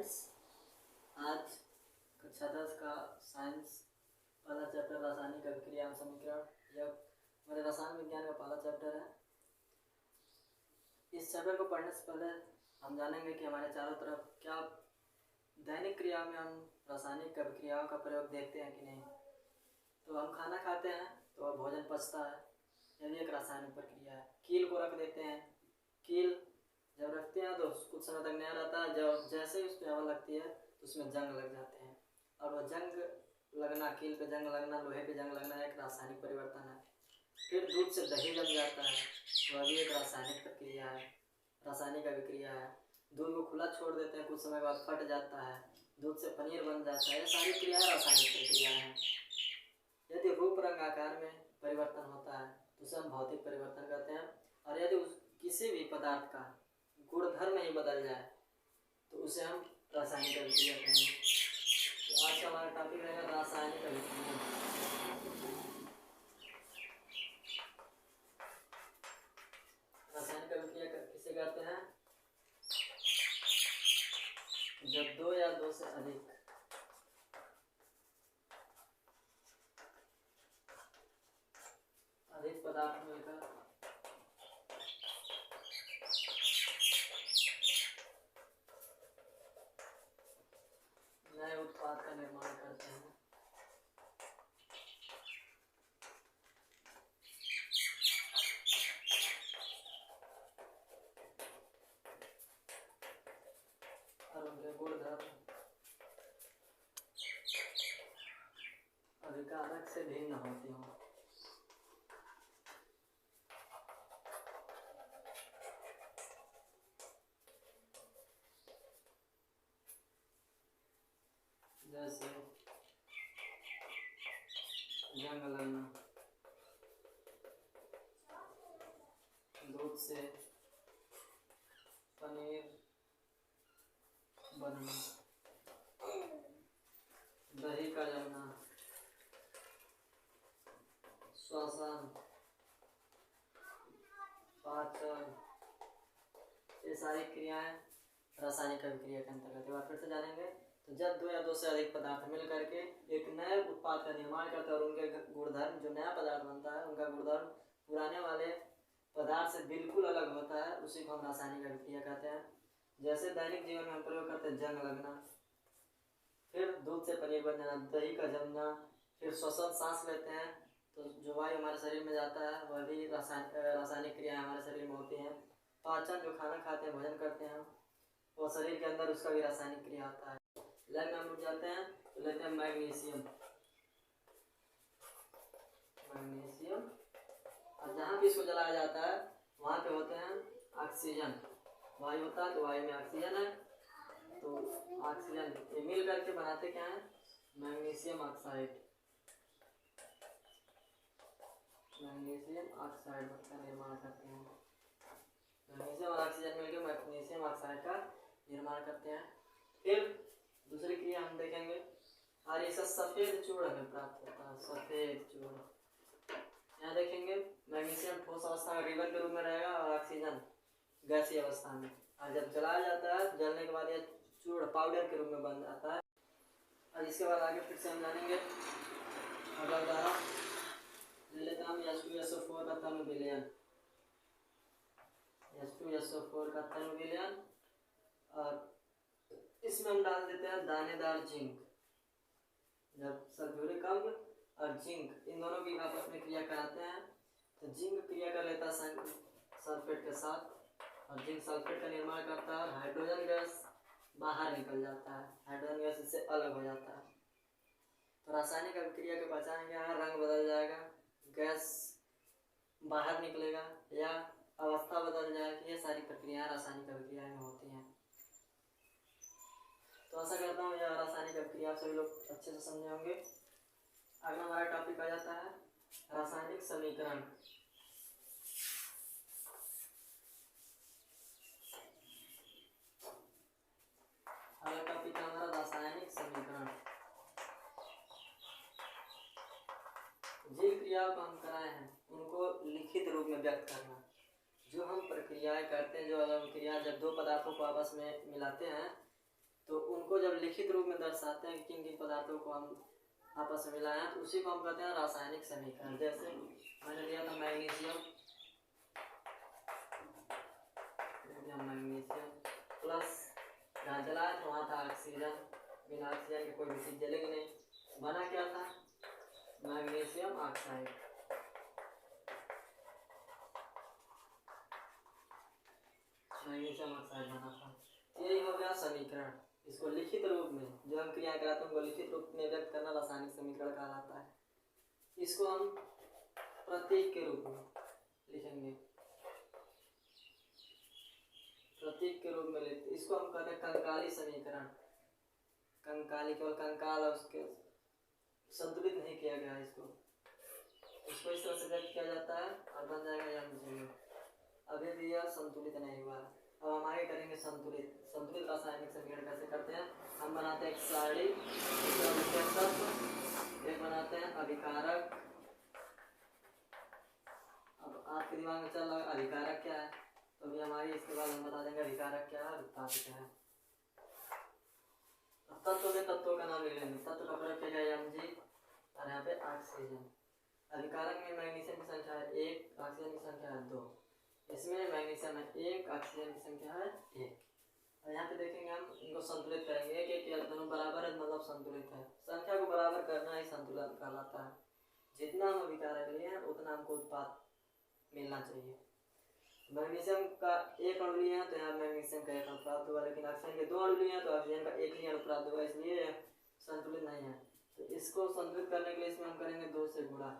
Friends, आज कक्षा 10 का साइंस पहला चैप्टर रासायनिक अभिक्रिया एवं समीकरण, यह हमारे रसायन विज्ञान का पहला चैप्टर है। इस चैप्टर को पढ़ने से पहले हम जानेंगे कि हमारे चारों तरफ क्या दैनिक क्रिया में हम रासायनिक अभिक्रियाओं का प्रयोग देखते हैं कि नहीं। तो हम खाना खाते हैं तो भोजन पचता है, यह भी एक रासायनिक प्रक्रिया है। कील को रख देते हैं, कील जब रखते हैं तो कुछ समय तक नया रहता है, जब जैसे ही उस पर हवा लगती है तो उसमें जंग लग जाते हैं, और वह जंग लगना, कील पे जंग लगना, लोहे पे जंग लगना एक रासायनिक परिवर्तन है। फिर दूध से दही जम जाता है, वह भी एक रासायनिक प्रक्रिया है, रासायनिक अभिक्रिया है। दूध को खुला छोड़ देते हैं, कुछ समय बाद फट जाता है, दूध से पनीर बन जाता है। ये सारी क्रियाएं रासायनिक प्रक्रिया हैं। यदि रूप रंग आकार में परिवर्तन होता है तो उसे हम भौतिक परिवर्तन कहते हैं, और यदि किसी भी पदार्थ का गुणधर्म ही बदल जाए तो उसे हम रासायनिक अभिक्रिया कहेंगे। तो आज का हमारा टॉपिक रहेगा रासायनिक अभिक्रिया। रासायनिक अभिक्रिया किसे कहते हैं? जब दो या दो से अधिक पदार्थ मिलकर नए उत्पाद का निर्माण करते हैं। और उनके गुणधर्म अभिकारक से भिन्न होती हों। जैसे जंग लगना, दूध से पनीर बनना, दही का जमना, श्वसन, पाचन, ये सारी क्रियाएं रासायनिक अभिक्रिया के अंतर्गत। एक बार फिर से जानेंगे। तो जब दो या दो से अधिक पदार्थ मिल करके एक नए उत्पाद का निर्माण करते हैं और उनके गुणधर्म, जो नया पदार्थ बनता है उनका गुणधर्म पुराने वाले पदार्थ से बिल्कुल अलग होता है, उसी को हम रासायनिक अभिक्रिया कहते हैं। जैसे दैनिक जीवन में हम प्रयोग करते हैं जंग लगना, फिर दूध से पनीर बन जाना, दही का जमना, फिर श्वसन, सांस लेते हैं तो जो वायु हमारे शरीर में जाता है वह भी रासायनिक क्रियाएं हमारे शरीर में होती हैं। पाचन, जो खाना खाते हैं, भोजन करते हैं, वो शरीर के अंदर उसका भी रासायनिक क्रिया होता है। लाइन में हम रुक जाते हैं तो लेते हैं मैग्नीशियम, और जहाँ भी इसको जलाया जाता है वहाँ पे होते हैं ऑक्सीजन, वायु होता है तो वायु में ऑक्सीजन है, तो ऑक्सीजन ये मिल करके बनाते क्या है? Magnesium oxide. मैग्नीशियम ऑक्साइड का निर्माण करते हैं। मैग्नीशियम और ऑक्सीजन मिलकर मैग्नीशियम ऑक्साइड का निर्माण करते हैं। फिर दूसरी क्रिया हम देखेंगे, और इसका सफेद चूर्ण हमें प्राप्त होता है, सफेद चूर्ण। यहाँ देखेंगे मैग्नीशियम ठोस अवस्था में रिबन के रूप में रहेगा और ऑक्सीजन गैसीय अवस्था में, और जब जलाया जाता है जलने के बाद यह चूर्ण पाउडर के रूप में बन जाता है। और इसके बाद आगे फिर से हम जानेंगे। अगला उदाहरण ले लेते हैं हम H2SO4 का तनु विलयन, H2SO4 का तनु विलयन, और इसमें हम डाल देते हैं दानेदार जिंक। जब सल्फ्यूरिक अम्ल और जिंक इन दोनों की आपस में क्रिया कराते हैं तो जिंक क्रिया कर लेता है सल्फेट के साथ, और जिंक सल्फेट का निर्माण करता है और हाइड्रोजन गैस बाहर निकल जाता है, हाइड्रोजन गैस इससे अलग हो जाता है। तो रासायनिक अभिक्रिया के पहचान क्या है? रंग बदल जाएगा, गैस बाहर निकलेगा, या अवस्था बदल जाएगी। ये सारी प्रक्रियाएं रासायनिक अभिक्रिया में होती हैं। तो आशा करता हूँ यह रासायनिक अभिक्रिया सभी लोग अच्छे से समझे होंगे। अगला हमारा टॉपिक आ जाता है रासायनिक समीकरण। अगला टॉपिक है हमारा रासायनिक समीकरण। जिन क्रियाओं को हम कराए हैं उनको लिखित रूप में व्यक्त करना। जो हम प्रक्रियाएं करते हैं, जो हम क्रिया जब दो पदार्थों को आपस में मिलाते हैं तो उनको जब लिखित रूप में दर्शाते हैं कि किन किन पदार्थों को हम आपस में मिलाए हैं, तो उसी को हम कहते हैं रासायनिक समीकरण। जैसे मैंने लिया था मैग्नीशियम प्लस, जहाँ जलाया तो वहाँ था ऑक्सीजन, बिना ऑक्सीजन के कोई भी चीज जलेगी नहीं। बना क्या था? Magnesium oxide. मैग्नीशियम ऑक्साइड बना था। यही हो गया समीकरण। इसको लिखित रूप में जो हम क्रिया कराते हैं उनको लिखित रूप में व्यक्त करना रासायनिक समीकरण कहलाता है। इसको हम प्रतीक के रूप में लिखेंगे, प्रतीक के रूप में लिखते। इसको हम कहते हैं कंकाली समीकरण। कंकाली, केवल कंकाल और उसके संतुलित नहीं किया गया है इसको इस तरह से व्यक्त किया जाता है और बन जाएगा यह। अभी भी यह संतुलित नहीं हुआ। अब हम आगे करेंगे संतुलित। संतुलित रासायनिक समीकरण कैसे करते हैं? हम बनाते हैं एक सारणी, एक बनाते हैं अभिकारक। अब आपके दिमाग में चल रहा है अभिकारक क्या है, तो अभी हमारी इसके बाद हम बता देंगे अभिकारक क्या है, उत्पाद क्या है। तत्व में तत्वों का नाम ले लेंगे। तत्व का प्रयोग किया जाए Mg और यहाँ पे ऑक्सीजन। अभिकारक में मैग्नीशियम की संख्या है 1, ऑक्सीजन की संख्या है 2। इसमें मैग्नीशियम है 1, ऑक्सीजन की संख्या है 1। और यहाँ पे देखेंगे हम इनको संतुलित करेंगे। एक एक दोनों बराबर है मतलब संतुलित है। संख्या को बराबर करना ही संतुलन कहलाता है। जितना हम अभिकारक लिए हैं उतना हमको उत्पाद मिलना चाहिए। मैग्नीशियम का 1 अणु लिए हैं तो यहाँ मैग्नीशियम का 1 अणु प्राप्त हुआ, लेकिन ऑक्सीजन के 2 अणु लिए हैं तो ऑक्सीजन का 1 ही अणु प्राप्त हुआ, इसलिए संतुलित नहीं है। तो इसको संतुलित करने के लिए इसमें हम करेंगे 2 से गुणा,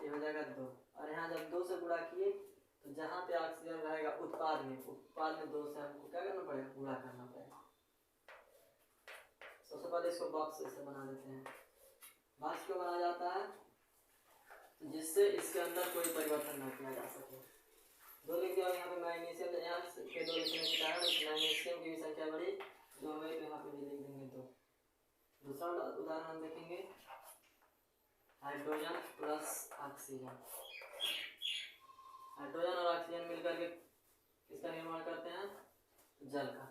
ये हो जाएगा 2। और यहाँ जब 2 से गुणा किए तो जहाँ पे ऑक्सीजन रहेगा उत्पाद में 2 से हमको क्या करना पड़ेगा? गुणा करना पड़ेगा। सबसे पहले इसको बॉक्स से बना देते हैं। बॉक्स क्यों बनाया जाता है? तो जिससे इसके अंदर कोई परिवर्तन न किया जा सके। 2 लिख दिया। यहाँ पे मैग्नीशियम यहाँ के 2 लिखने के कारण मैग्नीशियम की भी संख्या बढ़ी, जो हमें तो यहाँ पे भी लिख देंगे 2। दूसरा उदाहरण हम देखेंगे हाइड्रोजन प्लस ऑक्सीजन। हाइड्रोजन और ऑक्सीजन मिलकर के किसका निर्माण करते हैं? जल का।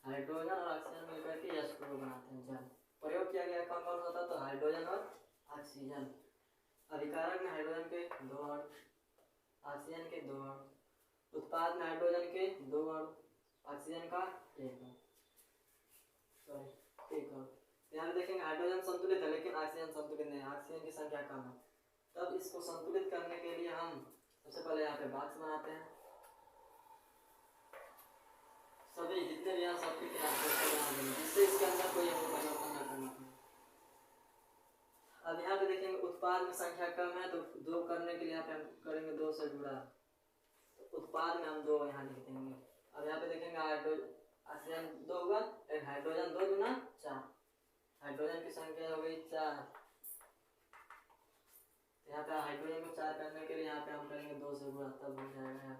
हाइड्रोजन और ऑक्सीजन मिलकर के H2O बनाते हैं, जल। प्रयोग किया गया कौन कौन सा था? तो हाइड्रोजन और ऑक्सीजन। अभिकारक में हाइड्रोजन के 2 अणु, ऑक्सीजन के 2 अणु। उत्पाद में हाइड्रोजन के 2 अणु, ऑक्सीजन का 1 अणु। यहाँ देखेंगे हाइड्रोजन संतुलित है लेकिन ऑक्सीजन संतुलित नहीं है, ऑक्सीजन की संख्या कम है। तब इसको संतुलित करने के लिए हम सबसे पहले यहाँ पे बॉक्स बनाते हैं। सभी जितने भी यहाँ सब जिससे इसके अंदर कोई हमें परिवर्तन न करना पड़े। अब यहाँ पे देखेंगे उत्पाद में संख्या कम है तो 2 करने के लिए यहाँ पे हम करेंगे 2 से गुणा। तो उत्पाद में हम 2 यहाँ लिख देंगे। अब यहाँ पे देखेंगे ऑक्सीजन 2 होगा, हाइड्रोजन 2 गुना 4। हाइड्रोजन की संख्या हो गई 4। यहाँ पे हाइड्रोजन को 4 करने के लिए यहाँ पे हम करेंगे 2 से गुणा, तब हो जाएगा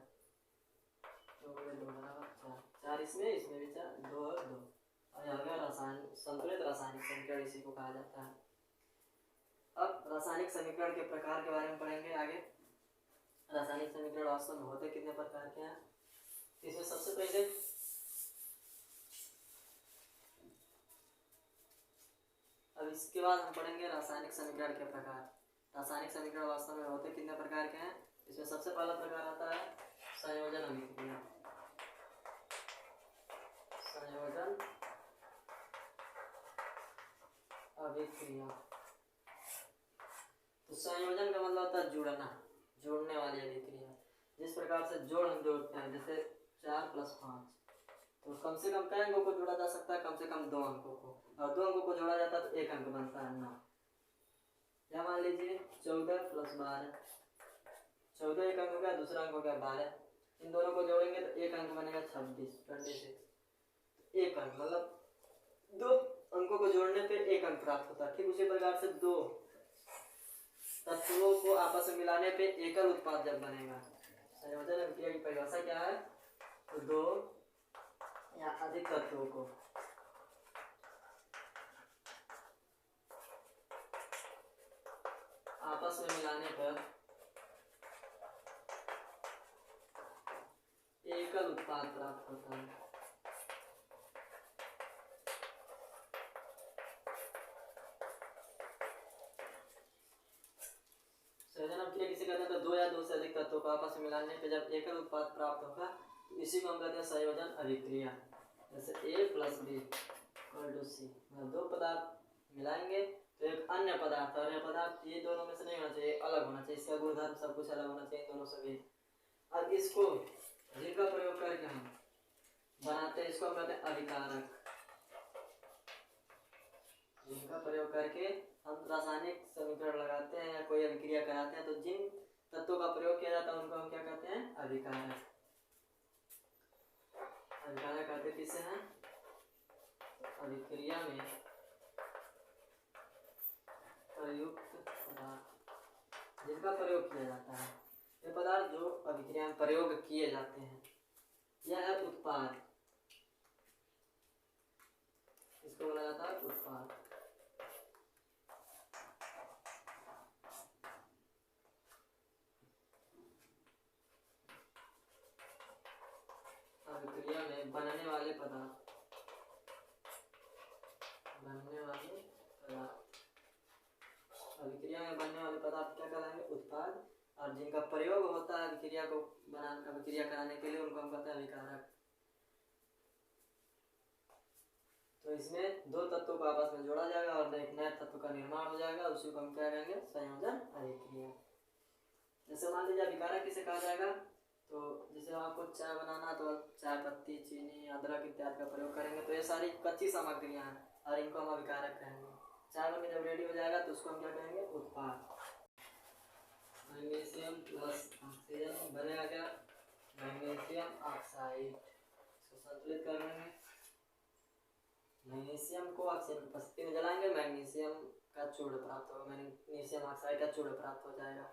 2 बराबर 4। 4 इसमें भी 4, 2 और 2। और यहाँ पे रासायनिक संतुलित रासायनिक समीकरण इसी को कहा जाता है। अब रासायनिक समीकरण के प्रकार के बारे में पढ़ेंगे आगे। रासायनिक समीकरण वास्तव में होते कितने प्रकार के हैं? इसमें सबसे पहले अब इसके बाद हम पढ़ेंगे रासायनिक समीकरण के प्रकार। रासायनिक समीकरण वास्तव में होते कितने प्रकार के हैं? इसमें सबसे पहला प्रकार आता है संयोजन अभिक्रिया। संयोजन अभिक्रिया। तो संयोजन का मतलब होता है जुड़ना, जोड़ने वाली अभिक्रिया। जिस प्रकार से जोड़ हम जोड़ते हैं, जैसे 4 + 5, तो कम से कम कई अंकों को जोड़ा जा सकता है? कम से कम 2 अंकों को। और 2 अंकों को जोड़ा जाता है तो 1 अंक बनता है 9। या मान लीजिए 14 + 12, 14 एक अंक हो गया, दूसरा अंक हो गया 12। इन दोनों को जोड़ेंगे तो 1 अंक बनेगा 26। 1 अंक मतलब 2 अंकों को जोड़ने पे 1 अंक प्राप्त होता है। ठीक उसी प्रकार से 2 तत्वों को आपस में मिलाने पे एकल उत्पाद जब बनेगा। संयोजन अभिक्रिया की परिभाषा क्या है? तो 2 या अधिक तत्वों को आपस में मिलाने पर एकल उत्पाद प्राप्त होता है। दो से अधिक तत्वों को आपस में मिलाने पे जब एकल उत्पाद प्राप्त होगा तो इसी को हम कहते हैं संयोजन अभिक्रिया। जैसे A + B = C, दो पदार्थ मिलाएंगे तो एक अन्य पदार्थ, और यह पदार्थ ये दोनों में से नहीं होना चाहिए, अलग होना चाहिए, इसका गुणधर्म सब कुछ अलग होना चाहिए दोनों से भी। अब इसको जिनका प्रयोग करके हम बनाते हैं इसको हम कहते हैं अभिकारक। जिनका प्रयोग करके हम रासायनिक समीकरण लगाते हैं या कोई अभिक्रिया कराते हैं तो जिन तत्वों का प्रयोग किया जाता है उनको हम क्या कहते हैं? अभिकारक। अभिकारक कहते किसे हैं? अभिक्रिया में प्रयुक्त पदार्थ, जिनका प्रयोग किया जाता है। ये पदार्थ जो अभिक्रिया में प्रयोग किए जाते हैं, यह है उत्पाद, इसको बोला जाता है उत्पाद। अभिक्रिया में बनने वाले पदार्थ, अभिक्रिया में बनने वाले पदार्थ क्या कहलाएंगे? उत्पाद। और जिनका प्रयोग होता है अभिक्रिया को अभिक्रिया कराने के लिए उनको हम कहते हैं अभिकारक। तो इसमें दो तत्वों को आपस में जोड़ा जाएगा और एक नए तत्व का निर्माण हो जाएगा, उसी को हम क्या कहेंगे? संयोजन अभिक्रिया। जैसे मान लीजिए अभिकारक किसे कहा जाएगा, तो जैसे आपको चाय बनाना तो चाय पत्ती, चीनी, अदरक इत्यादि का प्रयोग करेंगे, तो ये सारी कच्ची सामग्रियां हैं और इनको हम अभिकारक कहेंगे। चाय बन के जब रेडी हो जाएगा तो उसको हम क्या कहेंगे? उत्पाद। मैग्नीशियम प्लस ऑक्सीजन बनेगा क्या? Magnesium oxide. इसको संतुलित कर लेंगे, मैग्नीशियम को ऑक्सीजन की उपस्थिति में जलाएंगे, मैग्नीशियम का चूर्ण प्राप्त होगा, मैग्नीशियम ऑक्साइड का चूर्ण प्राप्त हो जाएगा।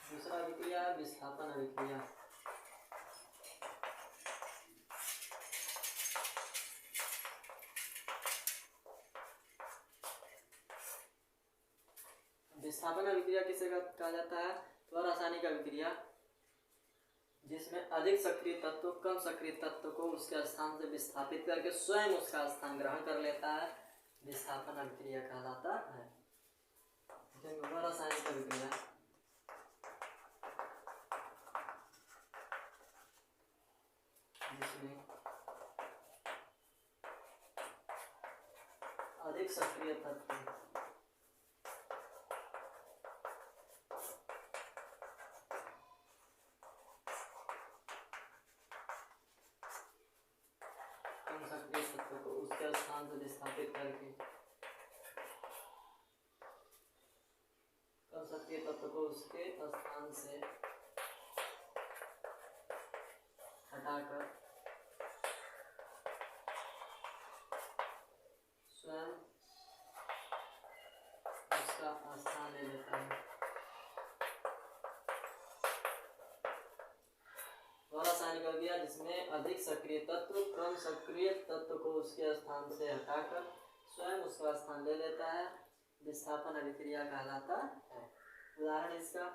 दूसरा अभिक्रिया है विस्थापन अभिक्रिया। विस्थापन अभिक्रिया किसे कहा जाता है? तो रासायनिक अभिक्रिया जिसमें अधिक सक्रिय तत्व कम सक्रिय तत्व को उसके स्थान से विस्थापित करके स्वयं उसका स्थान ग्रहण कर लेता है, विस्थापन अभिक्रिया कहलाता है। रासायनिक अभिक्रिया जिसमें अधिक सक्रिय तत्व कम सक्रिय तत्व को उसके स्थान से विस्थापित करके कम सक्रिय तत्व को उसके स्थान से हटाकर स्वयं उसका स्थान ले लेता है। रासायनिक अभिक्रिया जिसमें अधिक सक्रिय तत्व कम सक्रिय तत्व को उसके स्थान से हटाकर स्वयं उसका स्थान ले लेता है, विस्थापन अभिक्रिया कहलाता है। उदाहरण इसका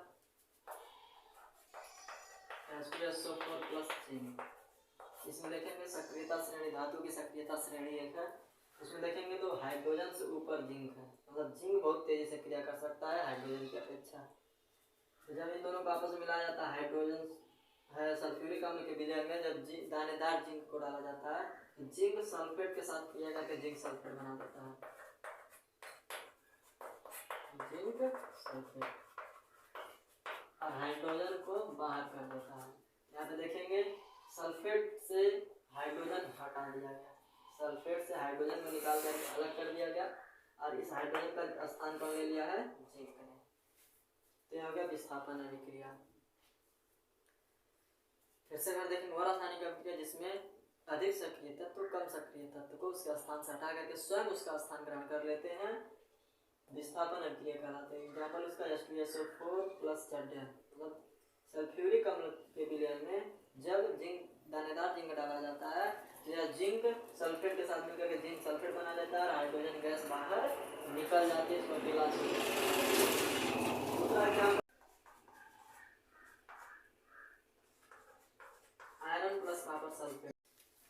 H2SO4 + जिंक। इसमें देखेंगे सक्रियता श्रेणी, धातु की सक्रियता श्रेणी एक है, उसमें देखेंगे तो हाइड्रोजन से ऊपर जिंक है, मतलब जिंक बहुत तेजी से क्रिया कर सकता है हाइड्रोजन की अपेक्षा। तो जब इन दोनों को आपस में मिलाया जाता है, हाइड्रोजन है सल्फ्यूरिक अम्ल के विलय में जब दानेदार जिंक को डाला जाता है तो जिंक सल्फेट के साथ क्रिया करके जिंक सल्फेट बना देता है, जिंक सल्फेट, और हाइड्रोजन को बाहर कर देता है। यहाँ पे देखेंगे सल्फेट से हाइड्रोजन हटा दिया गया, सल्फेट से हाइड्रोजन को निकाल कर अलग कर दिया गया और इस हाइड्रोजन का स्थान पर ले लिया है जिंक ने। तो यह हो गया विस्थापन अभिक्रिया। फिर से अगर देखेंगे और रासायनिक अभिक्रिया जिसमें अधिक सक्रिय तत्व कम सक्रिय तत्व को उसके स्थान से हटा करके स्वयं उसका स्थान ग्रहण कर लेते हैं, विस्थापन अभिक्रिया कहलाते हैं। एग्जाम्पल उसका H2SO4 + ZN, मतलब सल्फ्यूरिक अम्ल के विलयन में जब जिंक दानेदार जिंक डाला जाता है तो यह जिंक सल्फेट के साथ मिलकर के जिंक सल्फेट बना लेता है और हाइड्रोजन गैस बाहर निकल जाती है, इसको पिला आयरन + कॉपर सल्फेट।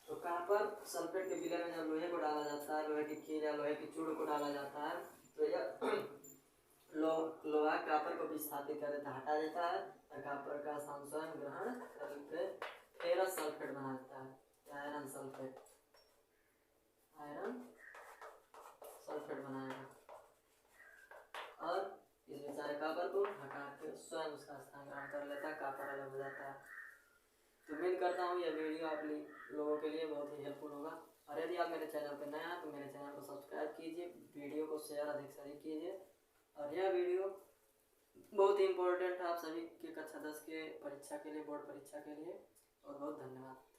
तो कॉपर सल्फेट के विलय में जब लोहे को डाला जाता है, लोहे की कील या लोहे की चूड़ को डाला जाता है तो यह लोहा कॉपर को विस्थापित कर देता है, हटा देता है और कॉपर का स्थान स्वयं ग्रहण करके फेरस सल्फेट बना देता है, आयरन सल्फेट बनाएगा और इस बेचारे कॉपर को हटा के स्वयं उसका स्थान ग्रहण कर लेता है, कॉपर अलग हो जाता है। तो उम्मीद करता हूँ यह वीडियो आप लोगों के लिए बहुत ही हेल्पफुल होगा, और यदि आप मेरे चैनल पर नए हैं तो मेरे चैनल को सब्सक्राइब कीजिए, वीडियो को शेयर अधिक से अधिक कीजिए। और यह वीडियो बहुत ही इम्पोर्टेंट है आप सभी के कक्षा 10 के परीक्षा के लिए, बोर्ड परीक्षा के लिए। और बहुत धन्यवाद।